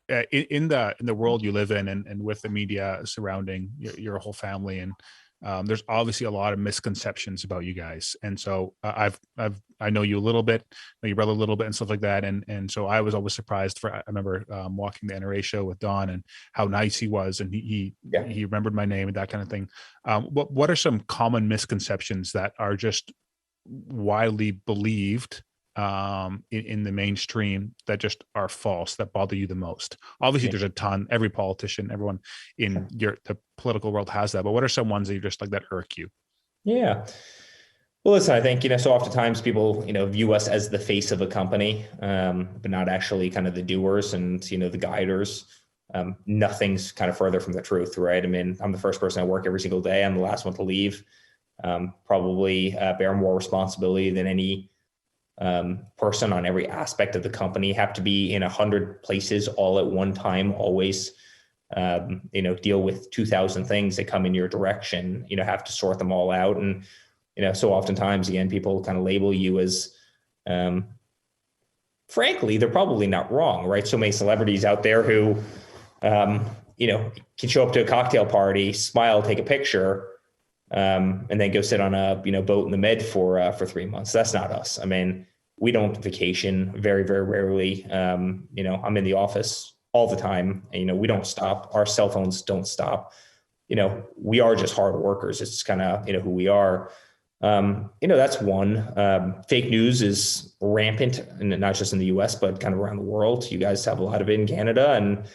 in the world you live in, and with the media surrounding your whole family, and there's obviously a lot of misconceptions about you guys. And so I know you a little bit, know your brother a little bit, and stuff like that. And so I was always surprised. I remember walking the NRA show with Don, and how nice he was, and Yeah. he remembered my name and that kind of thing. What are some common misconceptions that are just widely believed in the mainstream, that just are false, that bother you the most? Obviously, Yeah. there's a ton. Every politician, everyone in the political world has that. But what are some ones that you're just like, that irk you? Yeah. Well, listen, I think, so oftentimes people, view us as the face of a company, but not actually kind of the doers and, the guiders. Nothing's kind of further from the truth, right? I mean, I'm the first person at work every single day. I'm the last one to leave. Probably bear more responsibility than any person on every aspect of the company. Have to be in 100 places all at one time, always. Deal with 2,000 things that come in your direction. Have to sort them all out. And so oftentimes, again, people kind of label you as, frankly, they're probably not wrong, right? So many celebrities out there who, can show up to a cocktail party, smile, take a picture, and then go sit on a boat in the Med for 3 months. That's not us. I mean, we don't vacation, very, very rarely. I'm in the office all the time. And, we don't stop. Our cell phones don't stop. We are just hard workers. It's kind of who we are. That's one. Fake news is rampant, and not just in the US, but kind of around the world. You guys have a lot of it in Canada, and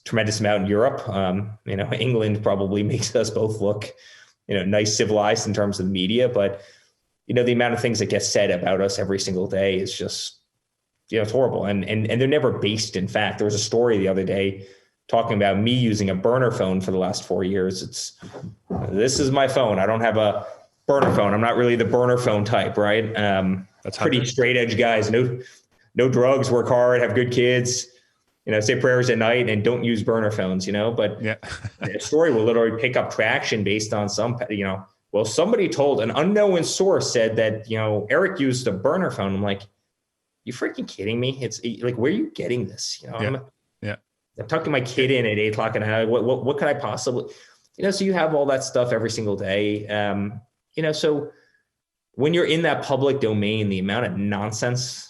tremendous amount in Europe. England probably makes us both look, nice, civilized in terms of the media, but the amount of things that get said about us every single day is just, it's horrible. And they're never based in fact. There was a story the other day talking about me using a burner phone for the last 4 years. This is my phone. I don't have a burner phone. I'm not really the burner phone type, right? That's pretty straight edge guys. No drugs, work hard, have good kids, say prayers at night, and don't use burner phones, but Yeah. the story will literally pick up traction based on well, somebody told, an unknown source said that, Eric used a burner phone. I'm like, you freaking kidding me? It's like, where are you getting this? I'm tucking my kid in at 8:00 at night. What could I possibly, so you have all that stuff every single day. So when you're in that public domain, the amount of nonsense,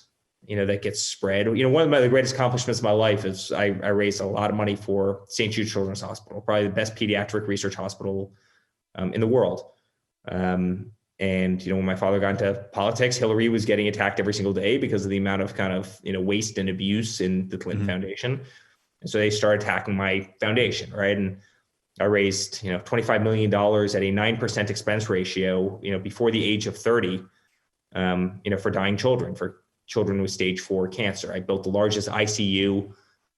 that gets spread. One of the greatest accomplishments of my life is I raised a lot of money for St. Jude Children's Hospital, probably the best pediatric research hospital in the world. And, when my father got into politics, Hillary was getting attacked every single day because of the amount of kind of, waste and abuse in the Clinton Foundation. And so they started attacking my foundation, right? And I raised, $25 million at a 9% expense ratio, before the age of 30, for dying children, for children with stage 4 cancer. I built the largest ICU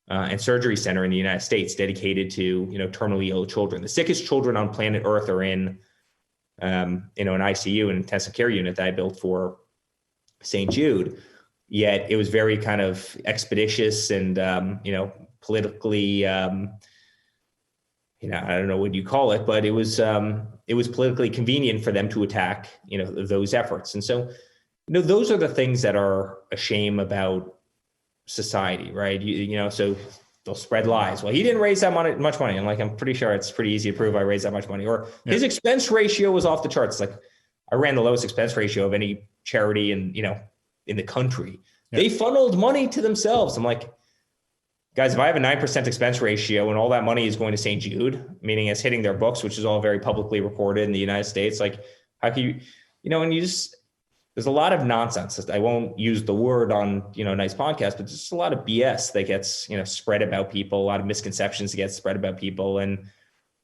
and surgery center in the United States dedicated to, terminally ill children. The sickest children on planet Earth are in, an ICU, an intensive care unit that I built for St. Jude. Yet it was very kind of expeditious and, politically, I don't know what you call it, but it was politically convenient for them to attack, those efforts. And so, those are the things that are a shame about society, right? So they'll spread lies. Well, he didn't raise that much money. And I'm pretty sure it's pretty easy to prove I raised that much money. Or his expense ratio was off the charts. Like, I ran the lowest expense ratio of any charity in the country. Yeah. They funneled money to themselves. I'm like, guys, if I have a 9% expense ratio and all that money is going to St. Jude, meaning it's hitting their books, which is all very publicly reported in the United States, like, how can you, and you just, there's a lot of nonsense. I won't use the word on, nice podcast, but just a lot of BS that gets, spread about people, a lot of misconceptions that get spread about people. And,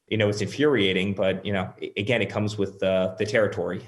it's infuriating, but, again, it comes with the territory.